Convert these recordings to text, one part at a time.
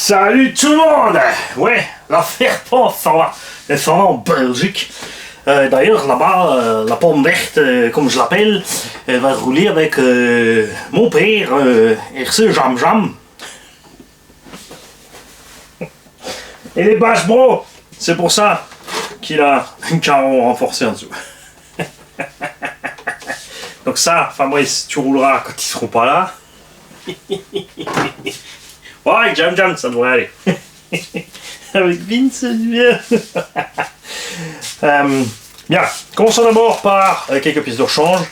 Salut tout le monde. Ouais, l'affaire elle s'en va en Belgique. D'ailleurs, là-bas, la pomme verte, comme je l'appelle, elle va rouler avec mon père, RC Jam Jam. Et les bâches bro, c'est pour ça qu'il a une carreau renforcée en dessous. Donc ça, Fabrice, tu rouleras quand ils seront pas là. Ouais, Jam Jam, ça devrait aller. Avec Vince, bien. Bien, commençons d'abord par quelques pièces de rechange.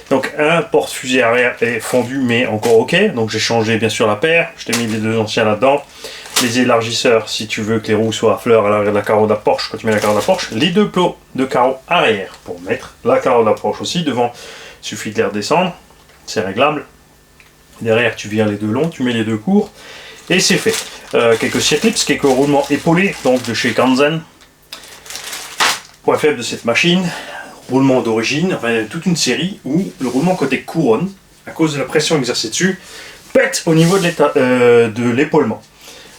Donc un porte-fusil arrière est fondu mais encore ok. Donc j'ai changé bien sûr la paire. Je t'ai mis les deux anciens là-dedans. Les élargisseurs si tu veux que les roues soient à fleur à l'arrière de la carreau de la Porsche quand tu mets la carreau de la Porsche. Les deux plots de carreau arrière pour mettre la carreau de la Porsche aussi. Devant, il suffit de les redescendre. C'est réglable. Derrière tu vires les deux longs, tu mets les deux courts. Et c'est fait. Quelques circlips, quelques roulements épaulés, donc de chez Kanzen. Point faible de cette machine, roulement d'origine, enfin toute une série où le roulement côté couronne, à cause de la pression exercée dessus, pète au niveau de l'épaulement.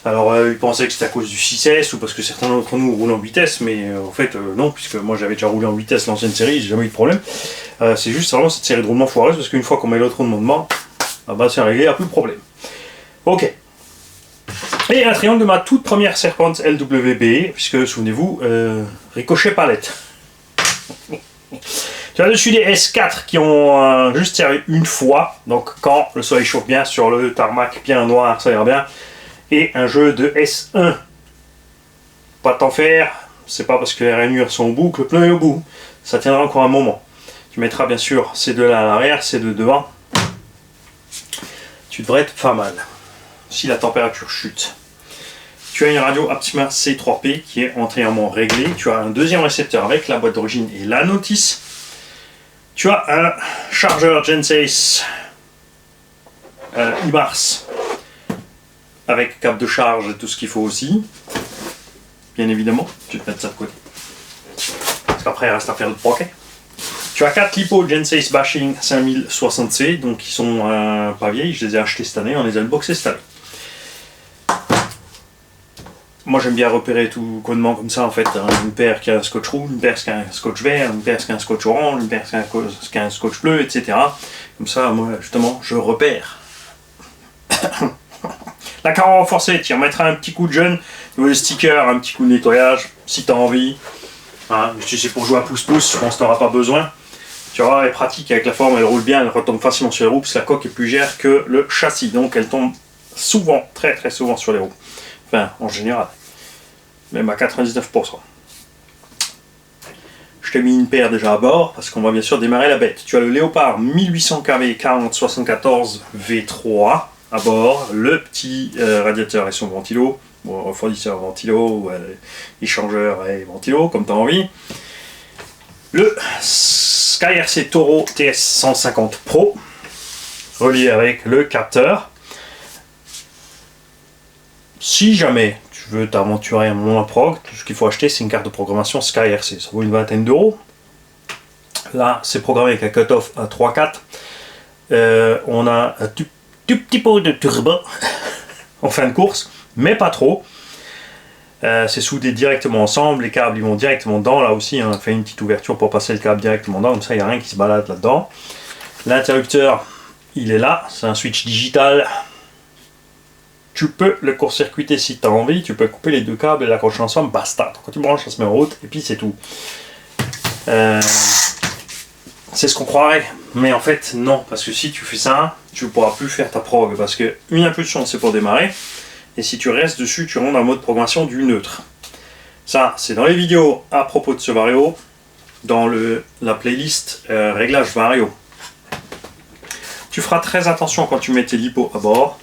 Alors ils pensaient que c'était à cause du 6S ou parce que certains d'entre nous roulent en vitesse, mais en fait non, puisque moi j'avais déjà roulé en vitesse l'ancienne série, j'ai jamais eu de problème. C'est juste vraiment cette série de roulements foireuse, parce qu'une fois qu'on met l'autre roulement dedans, bah c'est réglé, il n'y a plus de problème. Ok. Et un triangle de ma toute première Serpent LWB, puisque souvenez-vous, ricochet palette. Tu as dessus des S4 qui ont juste servi une fois, donc quand le soleil chauffe bien sur le tarmac bien noir, ça ira bien. Et un jeu de S1. Pas de t'en faire, c'est pas parce que les rainures sont au bout que le pneu est au bout. Ça tiendra encore un moment. Tu mettras bien sûr ces deux là à l'arrière, ces deux devant. Tu devrais être pas mal. Si la température chute. Tu as une radio Optima C3P qui est entièrement réglée. Tu as un deuxième récepteur avec la boîte d'origine et la notice. Tu as un chargeur Gensace IMARS avec câble de charge et tout ce qu'il faut aussi. Bien évidemment, tu vais te mettre ça de côté. Parce qu'après, il reste à faire le pocket. Tu as 4 lipos Gensace Bashing 5060C, donc qui sont pas vieilles. Je les ai achetés cette année, on les a unboxés cette année. Moi j'aime bien repérer tout connement comme ça en fait, une paire qui a un scotch rouge, une paire qui a un scotch vert, une paire qui a un scotch orange, une paire qui a un scotch bleu, etc. Comme ça moi justement je repère. La carreau renforcée, tu y remettras un petit coup de jeune, le sticker, un petit coup de nettoyage si tu as envie. Hein, si c'est pour jouer à pouce-pouce, je pense que tu n'auras pas besoin. Tu vois, elle est pratique avec la forme, elle roule bien, elle retombe facilement sur les roues, parce que la coque est plus légère que le châssis, donc elle tombe souvent, très très souvent sur les roues. Enfin, en général. Même à 99%. Je t'ai mis une paire déjà à bord, parce qu'on va bien sûr démarrer la bête. Tu as le Léopard 1800 kV 4074 V3 à bord, le petit radiateur et son ventilo, bon, refroidisseur ventilo, échangeur et ventilo, comme tu as envie. Le SkyRC Toro TS 150 Pro, relié avec le capteur. Si jamais tu veux t'aventurer un moment à prog, tout ce qu'il faut acheter c'est une carte de programmation SkyRC, ça vaut une vingtaine d'euros. Là c'est programmé avec un cutoff à 3.4. On a un tout petit peu de turbo en fin de course, mais pas trop. C'est soudé directement ensemble, les câbles ils vont directement dedans, là aussi on a fait une petite ouverture pour passer le câble directement dedans, comme ça il n'y a rien qui se balade là-dedans. L'interrupteur il est là, c'est un switch digital. Tu peux le court-circuiter si tu as envie, tu peux couper les deux câbles et l'accrocher ensemble, basta. Quand tu branches, ça se met en route et puis c'est tout. C'est ce qu'on croirait, mais en fait non, parce que si tu fais ça, tu ne pourras plus faire ta prog, parce qu'une impulsion c'est pour démarrer, et si tu restes dessus, tu rentres en mode programmation du neutre. Ça, c'est dans les vidéos à propos de ce Vario, dans la playlist réglage Vario. Tu feras très attention quand tu mets tes lipos à bord.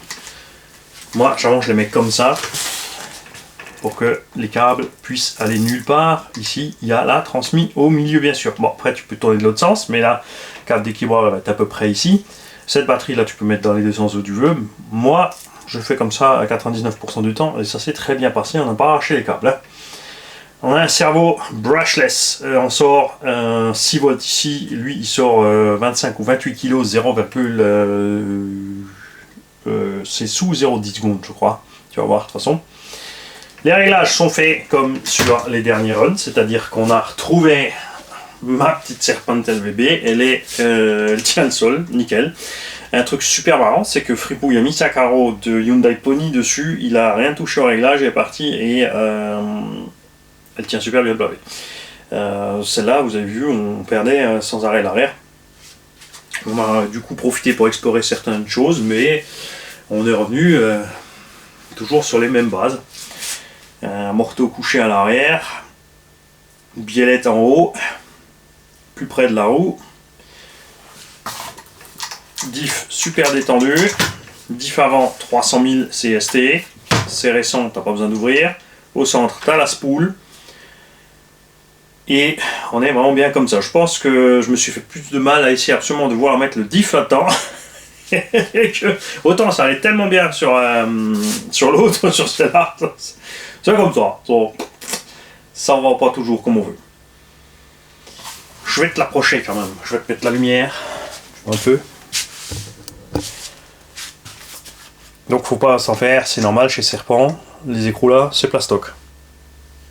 Moi, je les mets comme ça, pour que les câbles puissent aller nulle part. Ici, il y a la transmis au milieu, bien sûr. Bon, après, tu peux tourner de l'autre sens, mais là, le câble d'équilibre va être à peu près ici. Cette batterie, là, tu peux mettre dans les deux sens où tu veux. Moi, je fais comme ça à 99% du temps, et ça s'est très bien passé, on n'a pas arraché les câbles. Hein. On a un servo brushless, on sort 6 volts ici, lui, il sort 25 ou 28 kg, 0, c'est sous 0,10 secondes, je crois. Tu vas voir de toute façon. Les réglages sont faits comme sur les derniers runs, c'est-à-dire qu'on a retrouvé ma petite Serpent LVB, elle tient le sol, nickel. Un truc super marrant, c'est que Fripouille a mis sa carreau de Hyundai Pony dessus, il a rien touché au réglage, il est parti et elle tient super bien le pavé. Celle-là, vous avez vu, on perdait sans arrêt l'arrière. On a du coup profité pour explorer certaines choses, mais on est revenu toujours sur les mêmes bases. Un morteau couché à l'arrière, biellette en haut, plus près de la roue. Diff super détendu, diff avant 300 000 CST, c'est récent, t'as pas besoin d'ouvrir. Au centre, t'as la spool. Et on est vraiment bien comme ça. Je pense que je me suis fait plus de mal à essayer absolument de voir mettre le diff à temps. Autant ça allait tellement bien sur l'autre, sur celle-là. C'est comme ça. Ça va pas toujours comme on veut. Je vais te l'approcher quand même. Je vais te mettre la lumière. Un peu. Donc faut pas s'en faire, c'est normal chez Serpent. Les écrous là, c'est plastoc.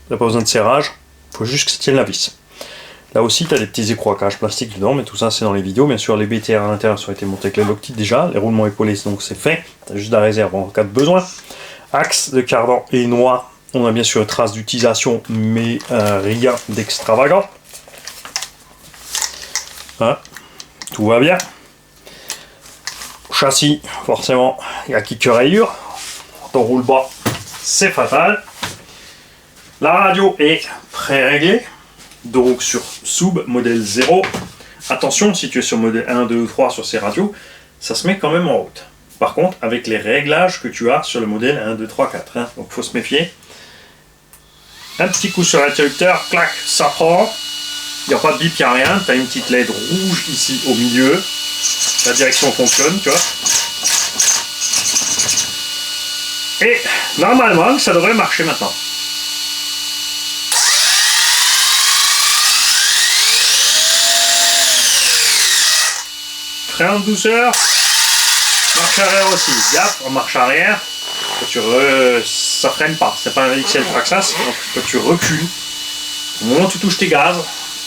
T'as pas besoin de serrage. Faut juste que ça tienne la vis. Là aussi, tu as des petits écrous à cage plastique dedans, mais tout ça, c'est dans les vidéos. Bien sûr, les BTR à l'intérieur ont été montés avec les Loctite déjà. Les roulements épaulés, donc c'est fait. Tu as juste la réserve en cas de besoin. Axe de cardan et noix. On a bien sûr une trace d'utilisation, mais rien d'extravagant. Hein, tout va bien. Châssis, forcément, il y a quelques rayures. Quand on roule bas, c'est fatal. La radio est pré-réglée, donc sur sub modèle 0. Attention, si tu es sur modèle 1, 2 ou 3 sur ces radios, ça se met quand même en route. Par contre, avec les réglages que tu as sur le modèle 1, 2, 3, 4. Hein, donc il faut se méfier. Un petit coup sur l'interrupteur, clac, ça prend. Il n'y a pas de bip, il n'y a rien. Tu as une petite LED rouge ici au milieu. La direction fonctionne, tu vois. Et normalement, ça devrait marcher maintenant. Frein en douceur. Marche arrière aussi. Gaffe, en marche arrière. Ça freine pas. C'est pas un XL Traxxas. Donc quand tu recules, au moment où tu touches tes gaz,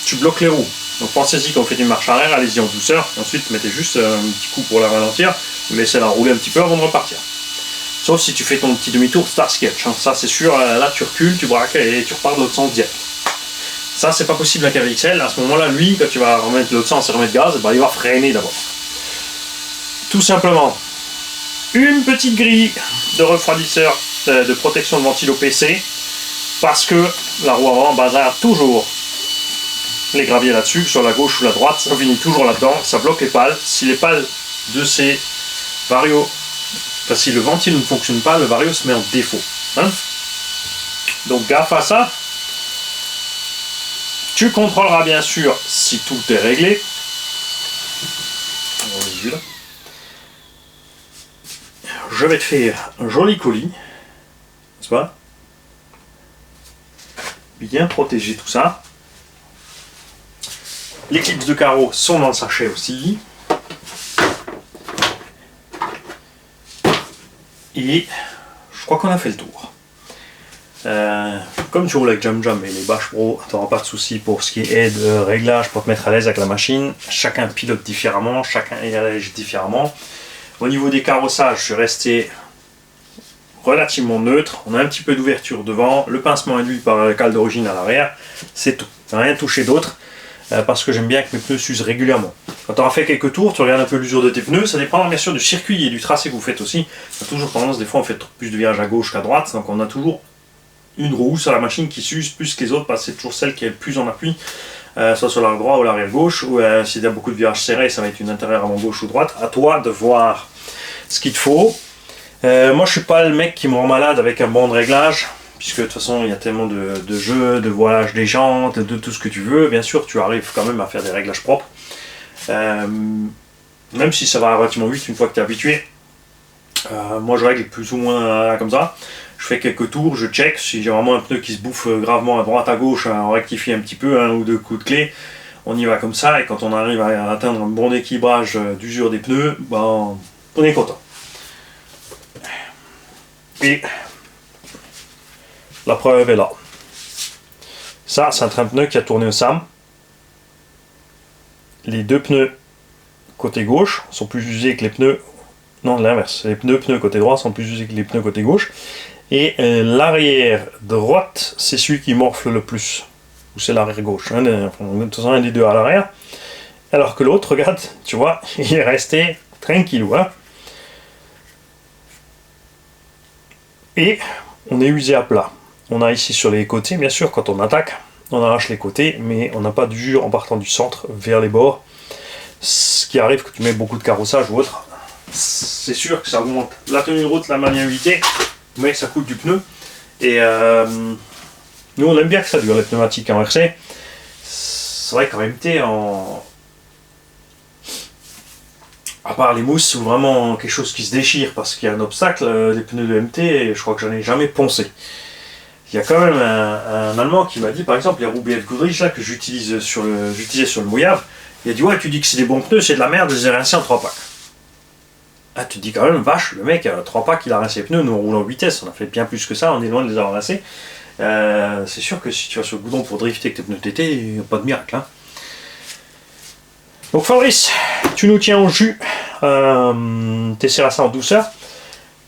tu bloques les roues. Donc pensez-y quand vous faites une marche arrière, allez-y en douceur. Et ensuite, mettez juste un petit coup pour la ralentir. Laissez-la rouler un petit peu avant de repartir. Sauf si tu fais ton petit demi-tour Star Sketch. Hein. Ça, c'est sûr. Là, tu recules, tu braques et tu repars de l'autre sens direct. Ça, c'est pas possible avec un VXL. À ce moment-là, lui, quand tu vas remettre l'autre sens et remettre gaz, bah, il va freiner d'abord. Tout simplement, une petite grille de refroidisseur de protection de ventilo PC parce que la roue avant bazarde toujours les graviers là-dessus, sur la gauche ou la droite, ça finit toujours là-dedans, ça bloque les pales. Si les pales de ces varios, enfin si le ventile ne fonctionne pas, le vario se met en défaut. Hein, donc gaffe à ça. Tu contrôleras bien sûr si tout est réglé. Je vais te faire un joli colis, n'est-ce pas? Bien protéger tout ça. Les clips de carreaux sont dans le sachet aussi. Et je crois qu'on a fait le tour. Comme tu roules avec Jam Jam et les Bash Pro, tu n'auras pas de soucis pour ce qui est de réglage pour te mettre à l'aise avec la machine. Chacun pilote différemment, chacun est à l'aise différemment. Au niveau des carrossages, je suis resté relativement neutre. On a un petit peu d'ouverture devant, le pincement induit par la cale d'origine à l'arrière, c'est tout. Rien touché d'autre parce que j'aime bien que mes pneus s'usent régulièrement. Quand tu auras fait quelques tours, tu regardes un peu l'usure de tes pneus, ça dépend bien sûr du circuit et du tracé que vous faites aussi. On a toujours tendance, des fois on fait plus de virages à gauche qu'à droite, donc on a toujours une roue sur la machine qui s'use plus que les autres parce que c'est toujours celle qui est le plus en appui. Soit sur l'arrière droit ou l'arrière gauche, ou s'il y a beaucoup de virages serrés, ça va être une intérieure avant gauche ou droite. À toi de voir ce qu'il te faut. Moi, je suis pas le mec qui me rend malade avec un banc de réglage, puisque de toute façon, il y a tellement de jeux, de voilage des jantes, de tout ce que tu veux. Bien sûr, tu arrives quand même à faire des réglages propres. Même si ça va relativement vite une fois que tu es habitué. Moi, je règle plus ou moins comme ça. Je fais quelques tours, je check. Si j'ai vraiment un pneu qui se bouffe gravement à droite, à gauche, on rectifie un petit peu, un ou deux coups de clé. On y va comme ça, et quand on arrive à atteindre un bon équilibrage d'usure des pneus, ben, on est content. Et la preuve est là. Ça, c'est un train de pneus qui a tourné au SAM. Les deux pneus côté gauche sont plus usés que les pneus... Non, l'inverse. Les pneus côté droit sont plus usés que les pneus côté gauche. Et l'arrière droite, c'est celui qui morfle le plus. Ou c'est l'arrière gauche. De toute façon, un des deux à l'arrière. Alors que l'autre, regarde, tu vois, il est resté tranquillou. Hein. Et on est usé à plat. On a ici sur les côtés, bien sûr, quand on attaque, on arrache les côtés, mais on n'a pas d'usure en partant du centre vers les bords. Ce qui arrive que tu mets beaucoup de carrossage ou autre, c'est sûr que ça augmente la tenue de route, la maniabilité, mais ça coûte du pneu. Et nous, on aime bien que ça dure, les pneumatiques en RC. C'est vrai qu'en MT, à part les mousses ou vraiment quelque chose qui se déchire parce qu'il y a un obstacle, les pneus de MT, je crois que j'en ai jamais poncé. Il y a quand même un Allemand qui m'a dit, par exemple, les roues BF Goodrich là, que j'utilisais sur le mouillave, il a dit ouais, tu dis que c'est des bons pneus, c'est de la merde, je les ai rincés en 3 packs. Ah, tu te dis quand même, vache, le mec, 3 packs, il a rincé les pneus, nous on roule en vitesse, on a fait bien plus que ça, on est loin de les avoir rincés. C'est sûr que si tu vas sur le goudron pour drifter avec tes pneus TT, il n'y a pas de miracle. Hein. Donc Fabrice, tu nous tiens au jus, tu essaieras ça en douceur.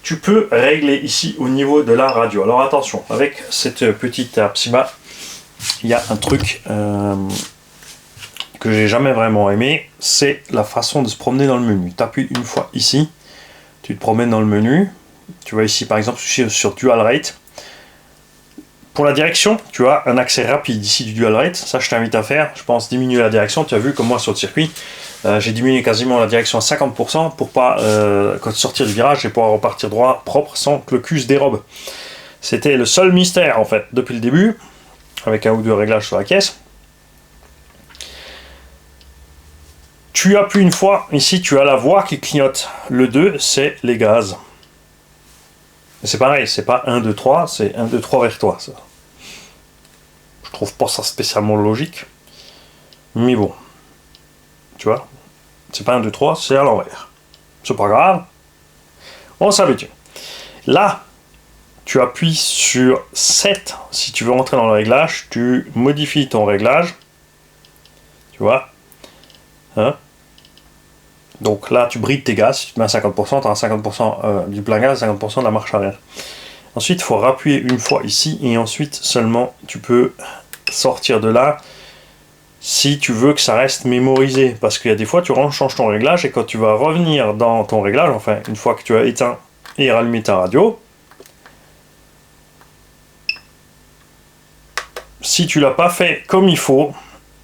Tu peux régler ici au niveau de la radio. Alors attention, avec cette petite Apsima, il y a un truc que j'ai jamais vraiment aimé, c'est la façon de se promener dans le menu. Tu appuies une fois ici, tu te promènes dans le menu. Tu vas ici par exemple sur Dual Rate. Pour la direction, tu as un accès rapide ici du Dual Rate. Ça, je t'invite à faire. Je pense diminuer la direction. Tu as vu comme moi sur le circuit, j'ai diminué quasiment la direction à 50% pour pas quand sortir du virage et pouvoir repartir droit propre sans que le cul se dérobe. C'était le seul mystère en fait depuis le début, avec un ou deux réglages sur la caisse. Tu appuies une fois, ici tu as la voie qui clignote. Le 2, c'est les gaz. C'est pareil, c'est pas 1, 2, 3, c'est 1, 2, 3 vers toi. Ça. Je trouve pas ça spécialement logique. Mais bon. Tu vois, c'est pas 1, 2, 3, c'est à l'envers. C'est pas grave. On s'habitue. Là, tu appuies sur 7. Si tu veux rentrer dans le réglage, tu modifies ton réglage. Tu vois. Hein? Donc là, tu brides tes gaz. Si tu te mets à 50%, tu as 50% du plein gaz, 50% de la marche arrière. Ensuite, il faut rappuyer une fois ici. Et ensuite, seulement, tu peux sortir de là. Si tu veux que ça reste mémorisé, parce qu'il y a des fois tu changes ton réglage et quand tu vas revenir dans ton réglage, enfin une fois que tu as éteint et rallumé ta radio, si tu l'as pas fait comme il faut,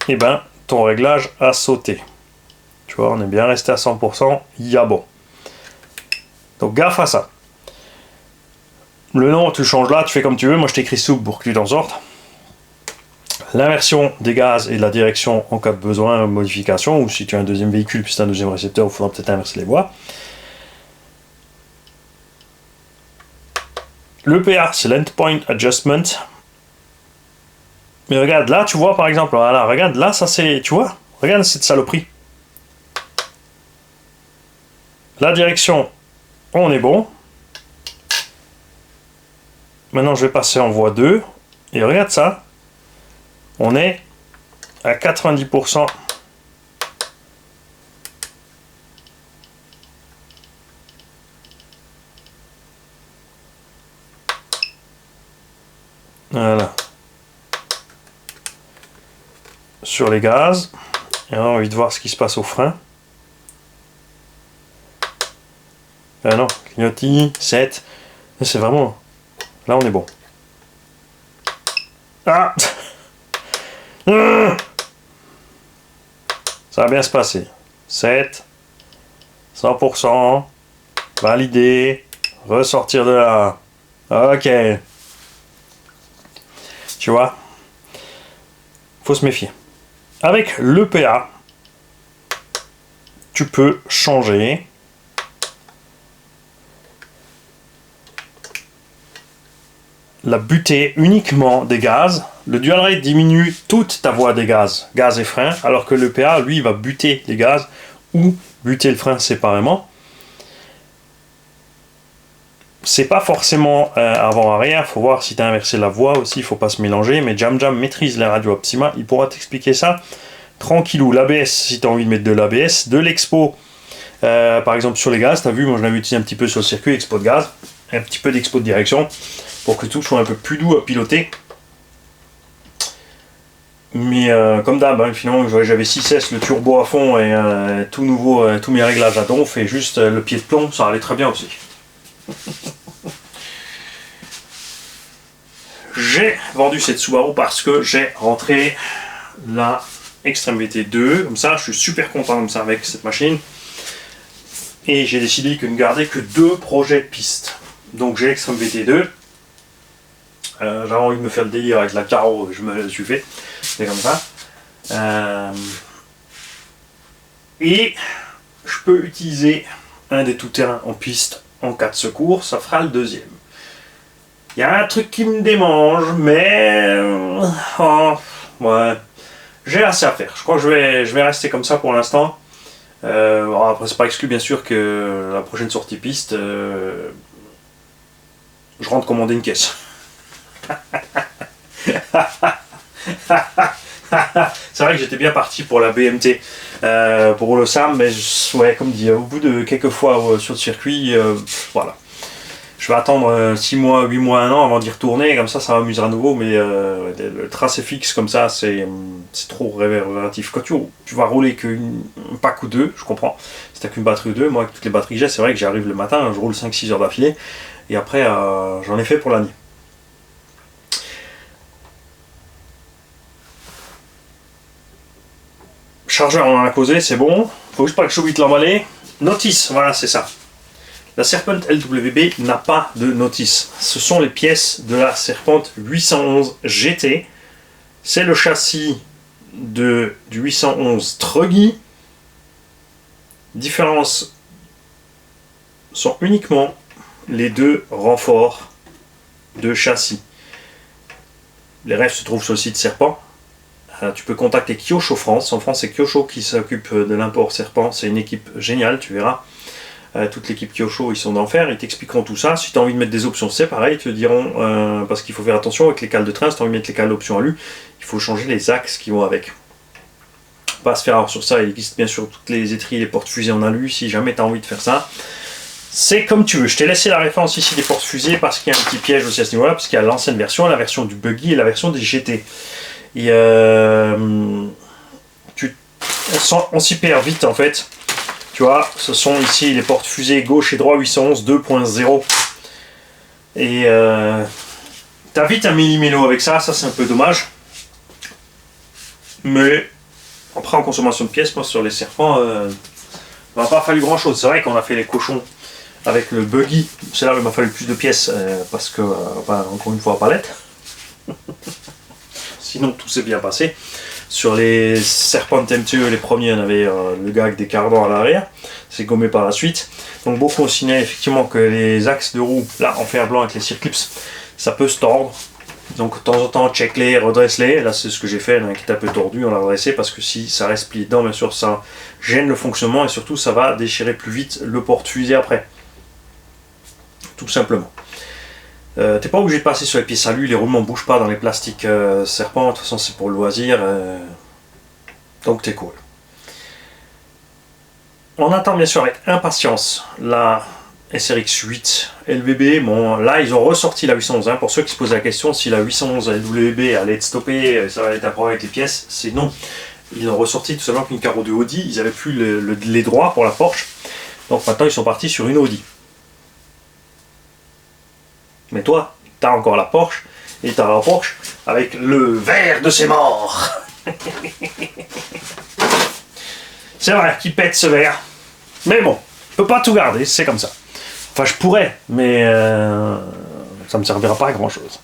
et ben ton réglage a sauté. Tu vois, on est bien resté à 100%, il y a bon. Donc gaffe à ça. Le nom tu changes là, tu fais comme tu veux, moi je t'écris soupe pour que tu t'en sortes. L'inversion des gaz et de la direction en cas de besoin, modification, ou si tu as un deuxième véhicule puis c'est un deuxième récepteur, il faudra peut-être inverser les voies. Le PA, c'est l'Endpoint Adjustment. Mais regarde, là, tu vois, par exemple, voilà, regarde, là, ça c'est, tu vois, regarde cette saloperie. La direction, on est bon. Maintenant, je vais passer en voie 2, et regarde ça. On est à 90%. Voilà. Sur les gaz. Et on a envie de voir ce qui se passe au frein. Ah non, clignotis, 7. C'est vraiment... Là, on est bon. Ah! Ça va bien se passer. 7, 100%, validé, ressortir de là. Ok. Tu vois, faut se méfier. Avec l'EPA, tu peux changer la butée uniquement des gaz. Le dual rate diminue toute ta voie des gaz et frein, alors que le PA, lui, va buter les gaz ou buter le frein séparément. c'est pas forcément avant-arrière, faut voir si tu as inversé la voix aussi, il faut pas se mélanger, mais Jam Jam maîtrise la radio Optima, il pourra t'expliquer ça tranquillou. L'ABS, si tu as envie de mettre de l'ABS, de l'expo, par exemple sur les gaz, tu as vu, moi je l'avais utilisé un petit peu sur le circuit, expo de gaz, un petit peu d'expo de direction, pour que tout soit un peu plus doux à piloter. Mais comme d'hab, hein, finalement j'avais 6S, le turbo à fond et tout nouveau, tous mes réglages à donf et juste le pied de plomb, ça allait très bien aussi. J'ai vendu cette Subaru parce que j'ai rentré la Extreme VT2, comme ça je suis super content comme ça avec cette machine. Et j'ai décidé que ne garder que 2 projets de piste. Donc j'ai Extreme VT2. J'avais envie de me faire le délire avec la Caro, je me le suis fait. C'est comme ça. Et je peux utiliser un des tout-terrains en piste en cas de secours, ça fera le deuxième. Il y a un truc qui me démange, mais ouais, j'ai assez à faire. Je crois que je vais rester comme ça pour l'instant. Après, c'est pas exclu bien sûr que la prochaine sortie piste, je rentre commander une caisse. C'est vrai que j'étais bien parti pour la BMT, pour le SAM, mais ouais, comme dit, au bout de quelques fois sur le circuit, voilà. Je vais attendre 6 mois, 8 mois, 1 an avant d'y retourner, comme ça m'amusera à nouveau, mais le tracé fixe comme ça, c'est trop révératif. Quand tu vas rouler qu'un pack ou 2, je comprends, si t'as qu'une batterie ou 2, moi avec toutes les batteries que j'ai, c'est vrai que j'arrive le matin, je roule 5-6 heures d'affilée, et après j'en ai fait pour l'année. Chargeur, on en a causé, c'est bon. Faut juste pas que je oublie de l'emballer. Notice, voilà, c'est ça. La Serpent LWB n'a pas de notice. Ce sont les pièces de la Serpent 811 GT. C'est le châssis du 811 Truggy. Différence sont uniquement les 2 renforts de châssis. Les rêves se trouvent sur le site Serpent. Tu peux contacter Kyosho France. En France, c'est Kyosho qui s'occupe de l'import Serpent. C'est une équipe géniale, tu verras. Toute l'équipe Kyosho, ils sont d'enfer. Ils t'expliqueront tout ça. Si tu as envie de mettre des options, c'est pareil. Ils te diront, parce qu'il faut faire attention avec les cales de train. Si tu as envie de mettre les cales d'options alu, il faut changer les axes qui vont avec. Pas se faire avoir sur ça. Il existe bien sûr toutes les étriers et les portes-fusées en alu. Si jamais tu as envie de faire ça, c'est comme tu veux. Je t'ai laissé la référence ici des portes-fusées parce qu'il y a un petit piège aussi à ce niveau-là. Parce qu'il y a l'ancienne version, la version du buggy et la version des GT. Et on s'y perd vite en fait. Tu vois, ce sont ici les portes fusées gauche et droit 811 2.0. Et t'as vite un millimélo avec ça, c'est un peu dommage. Mais après en consommation de pièces, moi sur les serpents, il m'a pas fallu grand chose. C'est vrai qu'on a fait les cochons avec le buggy. C'est là où il m'a fallu le plus de pièces parce que, encore une fois, palette. Sinon tout s'est bien passé. Sur les Serpent MTE, les premiers, on avait le gars avec des cardans à l'arrière. C'est gommé par la suite. Donc beaucoup ont signalé effectivement que les axes de roue, là en fer blanc avec les circlips, ça peut se tordre. Donc de temps en temps, check-les, redresse-les. Là c'est ce que j'ai fait, là, qui est un peu tordu, on l'a redressé parce que si ça reste plié dedans, bien sûr ça gêne le fonctionnement et surtout ça va déchirer plus vite le porte-fusée après. Tout simplement. T'es pas obligé de passer sur les pièces alu, les roulements ne bougent pas dans les plastiques Serpent, de toute façon c'est pour le loisir, donc t'es cool. On attend bien sûr avec impatience la SRX 8 LVB. Bon là ils ont ressorti la 811, hein. Pour ceux qui se posent la question si la 811 LWB allait être stoppée, ça va être un problème avec les pièces, c'est non. Ils ont ressorti tout simplement qu'une carreau de Audi, ils n'avaient plus les droits pour la Porsche, donc maintenant ils sont partis sur une Audi. Mais toi, t'as encore la Porsche, et t'as la Porsche avec le verre de ses morts. C'est vrai qu'il pète ce verre. Mais bon, je peux pas tout garder, c'est comme ça. Enfin, je pourrais, mais ça me servira pas à grand chose.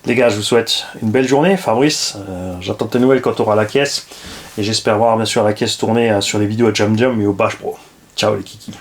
Les gars, je vous souhaite une belle journée. Fabrice, j'attends tes nouvelles quand tu auras la caisse. Et j'espère voir bien sûr la caisse tourner sur les vidéos à Jam Jam et au Bash Pro. Ciao les kikis.